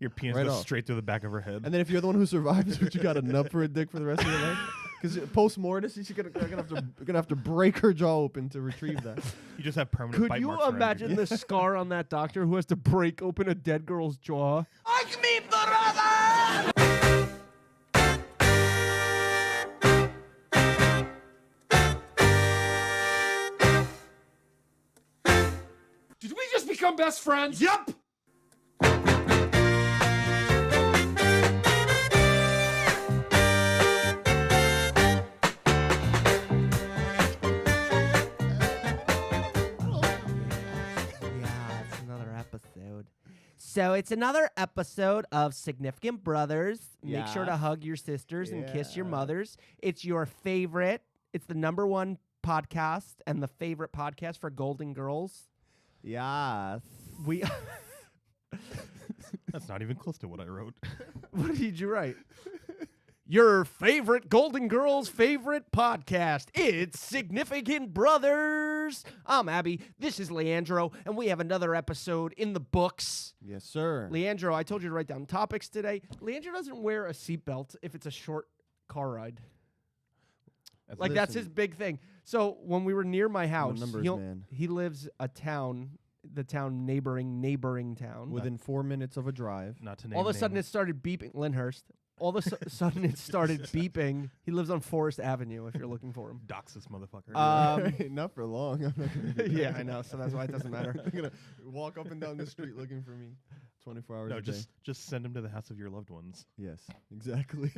Your penis Right goes off. straight through the back of her head. And then if you're the one who survives, would you got a nub for a dick for the rest of your life? Because post-mortem, she's gonna have to break her jaw open to retrieve that. You just have permanent Could bite you marks around your imagine dick. the scar on that doctor who has to break open a dead girl's jaw? Did we just become best friends? Yup! Yeah, it's another episode. So it's another episode of Significant Brothers. Make sure to Yeah. hug your sisters and kiss your Yeah. mothers. It's your favorite. It's the #1 podcast and the favorite podcast for Golden Girls. Yes. We That's not even close to what I wrote. What did you write? Your favorite Golden Girls favorite podcast. It's Significant Brothers. I'm Abby. This is Leandro, and we have another episode in the books. Yes, sir. Leandro, I told you to write down topics today. Leandro doesn't wear a seatbelt if it's a short car ride. That's his big thing. So when we were near my house, numbers man. he lives the town neighboring town. Within 4 minutes of a drive. Not to name All of a sudden, it names. started beeping. Lyndhurst. All of a sudden, it started beeping. He lives on Forest Avenue. If you're looking for him. Dox this motherfucker. Not for long. I'm not gonna do that. Yeah, I know. So that's why it doesn't matter. I'm gonna walk up and down the street looking for me 24 hours no, a day. just send him to the house of your loved ones. Yes, exactly.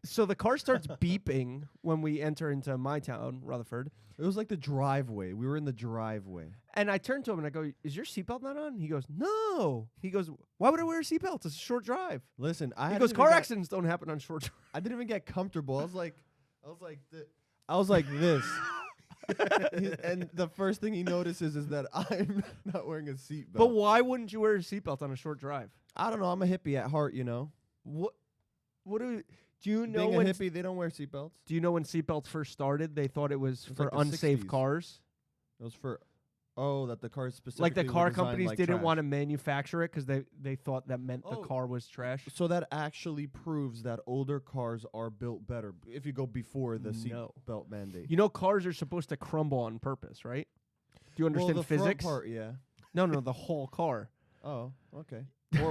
So the car starts beeping when we enter into my town, Rutherford. It was like the driveway. We were in the driveway. And I turn to him and I go, "Is your seatbelt not on?" He goes, "No." He goes, "Why would I wear a seatbelt? It's a short drive." Listen, He had goes, "Car accidents don't happen on short drives." I didn't even get comfortable. I was like this. And the first thing he notices is that I'm not wearing a seatbelt. But why wouldn't you wear a seatbelt on a short drive? I don't know. I'm a hippie at heart, you know. What do you know Being a when hippie, they don't wear seatbelts. Do you know when seatbelts first started? They thought it was It was for like the unsafe 60s. cars. It was for that the cars specifically Like the were car designed companies like didn't trash. want to manufacture it because they thought that meant the Oh. car was trash. So that actually proves that older cars are built better if you go before the No. seatbelt mandate. You know, cars are supposed to crumble on purpose, right? Do you understand well, the physics? front part, yeah. No, the whole car. Oh, okay.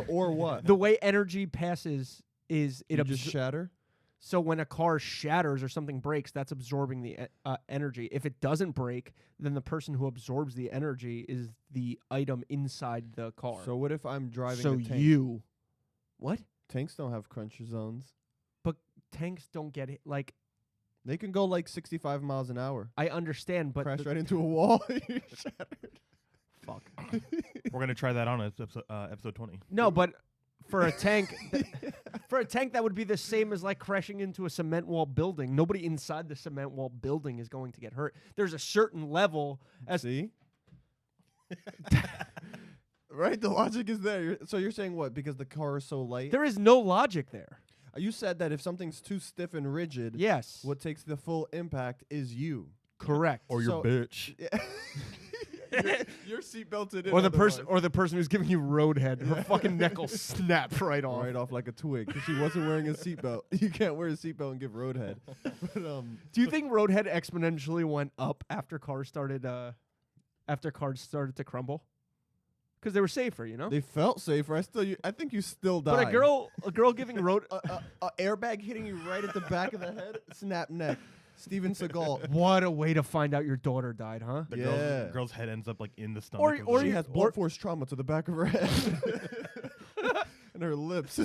Or what? The way energy passes is it You just shatter. So when a car shatters or something breaks, that's absorbing the energy. If it doesn't break, then the person who absorbs the energy is the item inside the car. So what if I'm driving So a tank? you, what? Tanks don't have crunch zones. But tanks don't get it. Like, They can go like 65 miles an hour. I understand, but Crash right into a wall. You're shattered. fuck. We're gonna try that on episode 20. No, but for a tank, that would be the same as like crashing into a cement wall building. Nobody inside the cement wall building is going to get hurt. There's a certain level as See? Right? The logic is there. So you're saying what? Because the car is so light? there is no logic there. You said that if something's too stiff and rigid, Yes. what takes the full impact is you. Correct. Or your So- bitch. Yeah. you're seatbelted in. or the otherwise. person who's giving you roadhead. Her fucking neck will snap right off. Right off like a twig because she wasn't wearing a seatbelt. You can't wear a seatbelt and give roadhead. But, Do you think roadhead exponentially went up after cars started to crumble? Because they were safer, you know. they felt safer. I think you still died. But a girl giving road. a airbag hitting you right at the back of the head, snap neck. Steven Seagal. What a way to find out your daughter died, huh? The Yeah. girl's head ends up like in the stomach. Or- of or the She you- has blunt force trauma to the back of her head. And her lips.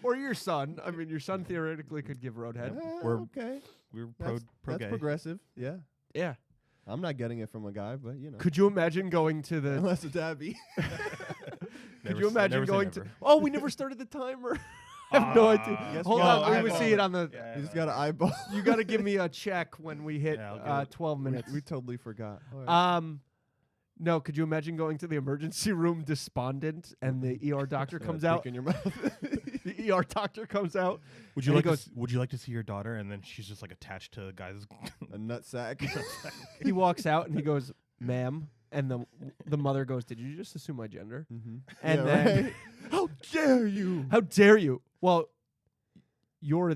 Or your son. I mean, your son theoretically could give roadhead. We're okay. we're That's pro-gay. progressive. Yeah. Yeah. I'm not getting it from a guy, but you know. Could you imagine going to the? Unless it's Abby. Could you imagine never say going to? never. Oh, we never started the timer. I have no idea. Yes, Hold we on, got we an would see eyeball. it on the. Yeah, You just got an eyeball. You got to give me a check when we hit Yeah, I'll give it. 12 minutes. We totally forgot. All right. No, could you imagine going to the emergency room despondent and the ER doctor comes out? In your mouth. The ER doctor comes out. Would you And like he to goes- would you like to see your daughter? And then she's just like attached to a guy's. A nut sack. He walks out and he goes, "Ma'am, and the mother goes, "Did you just assume my gender?" Mm-hmm. And then, right? How dare you? how dare you? Well, you're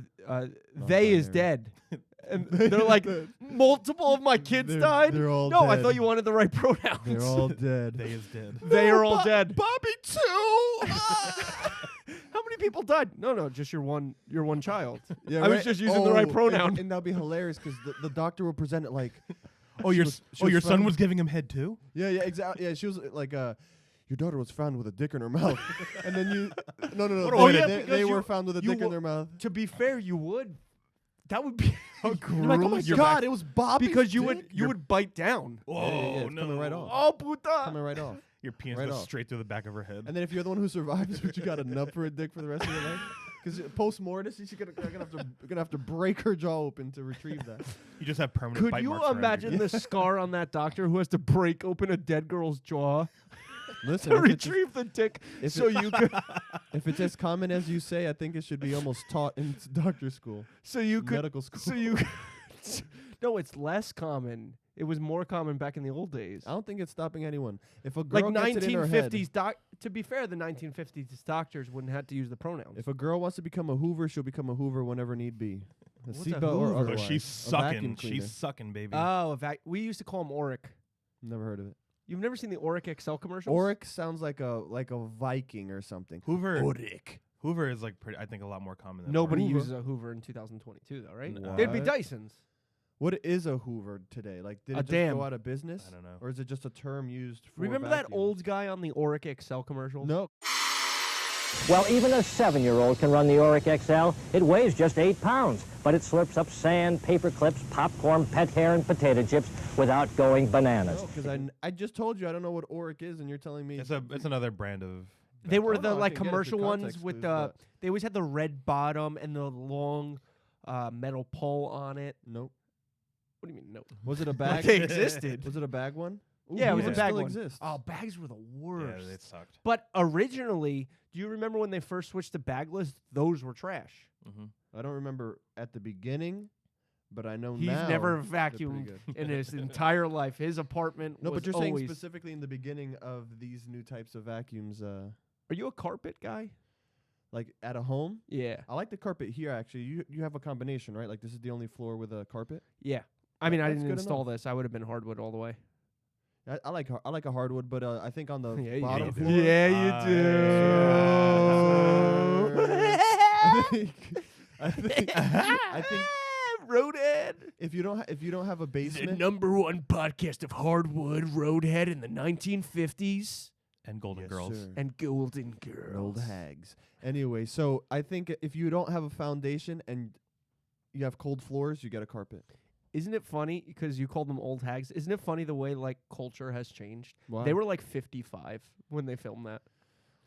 they is Non-binary. dead, and they're like, multiple of my kids died. They're all No, I dead. thought you wanted the right pronouns. They're all dead. They is dead. They are all dead. Bobby too. How many people died? No, just your one child. Yeah, I was just using the right pronoun. and that'd be hilarious because the doctor would present it like, Oh, your she was your son found- was giving him head too. yeah, exactly. Yeah, she was like, your daughter was found with a dick in her mouth, and then you, no, What a way they, to- they, because they you- were found with a you dick in wa- their mouth. To be fair, you would. That would be You're like, oh my You're god, back. it was Bobby's because you dick? would you would bite down. Whoa, it's coming right off. Oh puta! Coming right off. Your penis Right goes off. straight through the back of her head. And then if you're the one who survives, but you got a nub for a dick for the rest of your life, because post-mortem, she's gonna have to break her jaw open to retrieve that. You just have permanent Could bite you marks around your imagine the scar on that doctor who has to break open a dead girl's jaw Listen, to if it's, retrieve the dick if so you could if it's as common as you say, I think it should be almost taught in doctor school, so you could medical school. so you No, it's less common. It was more common back in the old days. I don't think it's stopping anyone. If a girl Like gets it in her head, 1950s to be fair, the 1950s doctors wouldn't have to use the pronouns. if a girl wants to become a Hoover, she'll become a Hoover whenever need be. A What's a seatbelt or Hoover? otherwise. she's A vacuum sucking. cleaner. She's sucking, baby. Oh, we used to call him Auric. Never heard of it. You've never seen the Auric XL commercials? Auric sounds like a Viking or something. Hoover. Auric. Hoover is like pretty. I think a lot more common than Nobody Auric. Hoover. uses a Hoover in 2022, though, right? No. They'd be What? Dysons. What is a Hoover today? Like, did A it just dam. go out of business? I don't know. Or is it just a term used for Remember that vacuums? old guy on the Auric XL commercials? No. Well, even a 7-year-old can run the Auric XL. It weighs just 8 pounds, but it slurps up sand, paper clips, popcorn, pet hair, and potato chips without going bananas. No, because I just told you I don't know what Auric is, and you're telling me It's another brand of. They were Oh, the no, I like can get it commercial through ones context with clues, the. but- They always had the red bottom and the long metal pole on it. Nope. What do you mean? No. Was it a bag? They existed. Was it a bag one? Ooh, Yeah, it was a Hoover bag still one. exists. Oh, bags were the Yeah, worst. it sucked. But originally, do you remember when they first switched to bagless? Those were trash. Mm-hmm. I don't remember at the beginning, but I know He's now. never they're pretty vacuumed good. in his entire life. His apartment No, was but you're saying always. specifically in the beginning of these new types of vacuums, Are you a carpet guy? like at a home. Yeah. I like the carpet here. Actually, you have a combination, right? Like this is the only floor with a carpet. Yeah. I mean, I That's didn't good install enough. this. I would have been hardwood all the way. I like a hardwood, but I think on the Yeah, you bottom do. floor. Yeah, you do. I think Roadhead. if you don't have a basement, #1 podcast of hardwood, Roadhead in the 1950s, And Golden Yes, Girls. sir. and Golden Girls. old hags. Anyway, so I think if you don't have a foundation and you have cold floors, you get a carpet. Isn't it funny because you called them old hags? Isn't it funny the way like culture has changed? Wow. They were like 55 when they filmed that.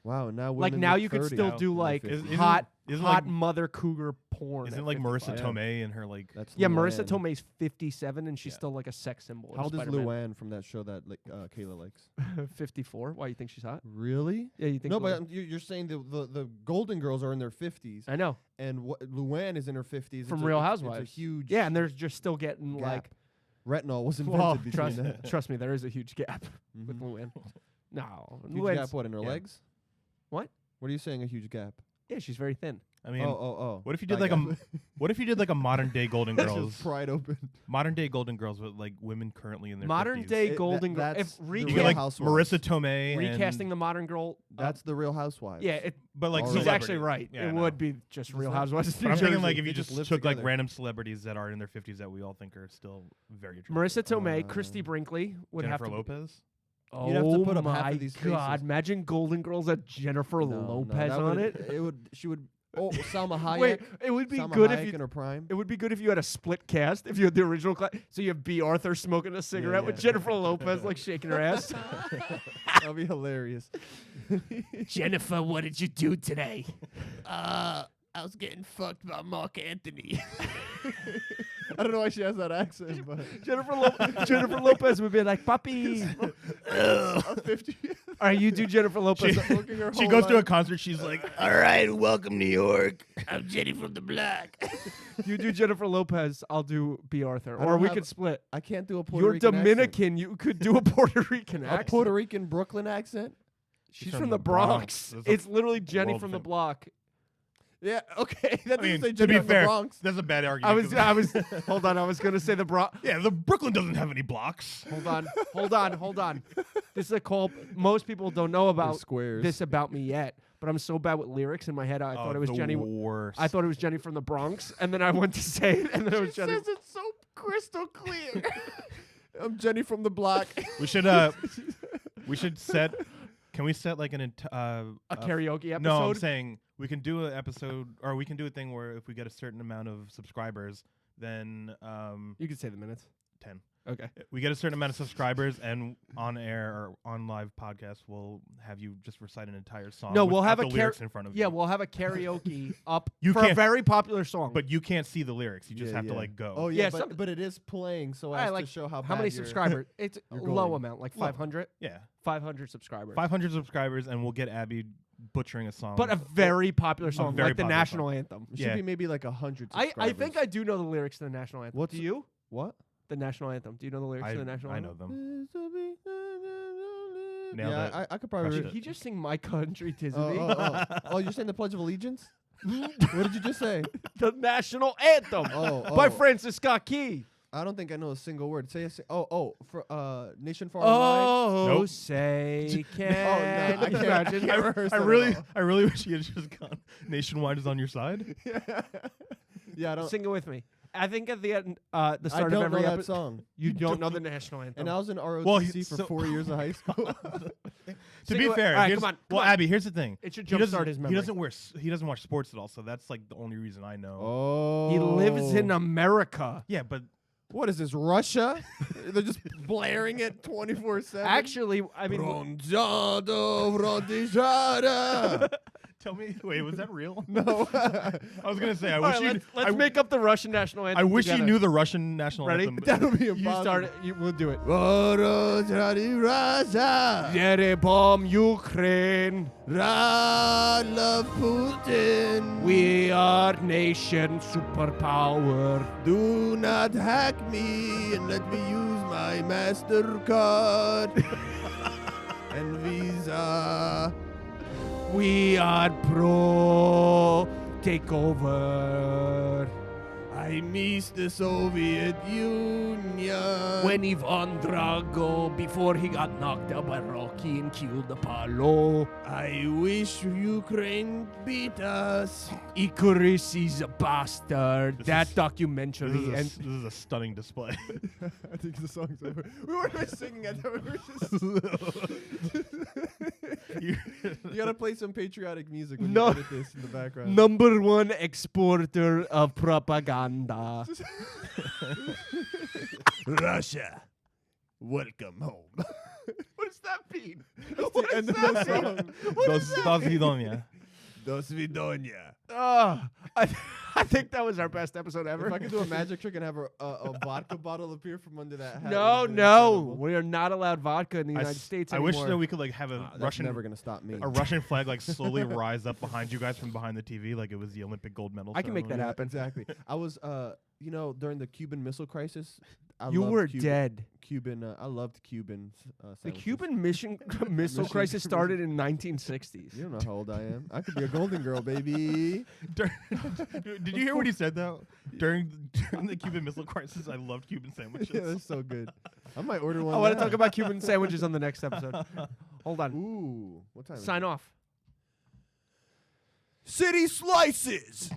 Wow. Now Like women now look you could 30 still now do in their like 50s. hot isn't hot like- mother cougar porn. Isn't at like Marissa 55. Tomei and her like. That's Yeah, Marissa Luann. Tomei's 57 and she's Yeah. still like a sex symbol. in How old is Spider-Man. Luann from that show that Kayla likes? 54. Why you think she's hot? Really? Yeah, you think? No, Luann- but you're saying the Golden Girls are in their 50s, I know and Luann is in her 50s. from It's Real it's Housewives. a huge Yeah, and they're just still getting gap. like. retinol was invented Well, between trust that. trust me, there is a huge gap with Mhm. Luann. No, Huge Luann's- gap. What in her yeah. legs? What? What are you saying? A huge gap? Yeah, she's very thin. I mean, oh. what if you did That like gap. what if you did like a modern day Golden That's Girls? just pried open. Modern day Golden Girls with like women currently in their Modern 50s. day It- Golden that- Girl. that's If the You Real get like Housewives. Marissa Tomei and- recasting the modern girl, That's the Real Housewives. yeah, it, but like Or- he's celebrity. actually right. Yeah, it I know. would be just Real Housewives. of But I'm New thinking Jersey. like if you They just just live took like together. random celebrities that are in their 50s that we all think are still very attractive. Marissa Tomei, Uh, Christy Brinkley would Jennifer have to. Lopez. Oh You'd have to put up half my of these God! faces. Imagine Golden Girls had Jennifer No, Lopez that on would- it. It would. She would. Oh, Salma Hayek. Wait, it would be Salma good Hayek if you. in her prime. It would be good if you had a split cast. If you had the original class, so you have B. Arthur smoking a cigarette with yeah. Jennifer Lopez like shaking her ass. That'd be hilarious. Jennifer, what did you do today? I was getting fucked by Mark Anthony. I don't know why she has that accent, but Jennifer Lopez would be like, "Puppy." 50. All right, you do Jennifer Lopez. She goes to a concert. She's like, "All right, welcome New York. I'm Jenny from the Block." You do Jennifer Lopez. I'll do B. Arthur, I or don't we have- could split. I can't do a Puerto You're Rican Dominican. You could do a Puerto Rican accent. accent. A Puerto Rican Brooklyn accent? She's from the Bronx. There's a It's literally Jenny world from the fam- block. Yeah, okay. That I mean, doesn't say to Jenny be from fair, the Bronx. that's a bad argument. I was. Hold on. I was gonna say the Bronx. Yeah, the Brooklyn doesn't have any blocks. Hold on. This is a call. Most people don't know about squares. this about me yet, but I'm so bad with lyrics in my head. I thought it was Jenny. Worst. I thought it was Jenny from the Bronx, and then I went to say it, and then it was Jenny. Says it so crystal clear. I'm Jenny from the block. We should set. Can we set like a Karaoke episode. No, I'm saying we can do an episode, or we can do a thing where if we get a certain amount of subscribers, then You can say the minutes. 10. Okay. We get a certain amount of subscribers, and on air or on live podcast, we'll have you just recite an entire song. No, we'll without have the a lyrics in front of you. Yeah, we'll have a karaoke up You for a can't- very popular song. But you can't see the lyrics. You just have to like go. Oh yeah, Yeah, but it is playing, so I as like to show how how bad many you're- subscribers? It's a you're low going. amount, like Low. 500. Yeah, 500 subscribers. 500 subscribers, and we'll get Abby butchering a song. But a very popular song, very like the popular national anthem. It should Yeah. be maybe like 100 I subscribers. think I do know the lyrics to the national anthem. What's- Do you? What? The national anthem. Do you know the lyrics to the national I anthem? know them. Nailed Yeah, it. I could probably. Crushed Did it. he just sing My Country Tis Oh, Me? oh, you're saying the Pledge of Allegiance? What did you just say? The national anthem by Oh. Francis Scott Key. I don't think I know a single word. Say, for Nation Far and Wide. Oh, Nope. say Oh, can no, I you can't. imagine? I rehearsed I that really, all. I really wish he had just gone. Nationwide is on your side. Yeah, I don't. Sing it with me. I think at the end, the I start don't of every know that episode, song. you don't know the national anthem. And I was in ROTC Well, for 4 years of high school. To Sing be it- fair, all right, here's- come on, well, come on. Abby, here's the thing. It should He doesn't- jumpstart his memory. He doesn't he doesn't watch sports at all, so that's like the only reason I know. Oh. He lives in America. Yeah, but What is this, Russia? They're just blaring it 24/7. Actually, I mean, Bronzado, bronzada. tell me, wait, was that real? No. I was gonna say, I all wish right, you. let's make up the Russian national anthem. I wish you together. knew the Russian national Ready? anthem. That would be You impossible. start it. We'll do it. Raza. Jerebom, Ukraine. Ra love Putin. We are nation superpower. Do not hack me and let me use my MasterCard and Visa. We are pro takeover. I miss the Soviet Union. When Ivan Drago, before he got knocked out by Rocky and killed Apollo. I wish Ukraine beat us. Icarus is a bastard. This That is- documentary. This is a stunning display. I think the song's over. We weren't even singing it. We were just you gotta play some patriotic music when No. you edit this in the background. Number one exporter of propaganda. Russia, welcome home. What does that mean? That's the end of the song. Dos Vidonia. Dos Vidonia. I think that was our best episode ever. If I could do a magic trick and have a vodka bottle appear from under that hat. No, it would be no. incredible. We are not allowed vodka in the United States I anymore. wish that we could like have a That's Russian never gonna stop me. a Russian flag like slowly rise up behind you guys from behind the TV like it was the Olympic gold medal. I can make that ceremony. happen. Exactly. I was, during the Cuban Missile Crisis. You loved were Cuban, dead. I loved Cuban. The sandwiches. Cuban missile Mission- crisis started in 1960s. You don't know how old I am. I could be a golden girl, baby. Did you hear what he said though? During the Cuban Missile Crisis, I loved Cuban sandwiches. Yeah, that's so good. I might order one. I want to now. talk about Cuban sandwiches on the next episode. Hold on. Ooh, what time? is Sign it? off. City slices.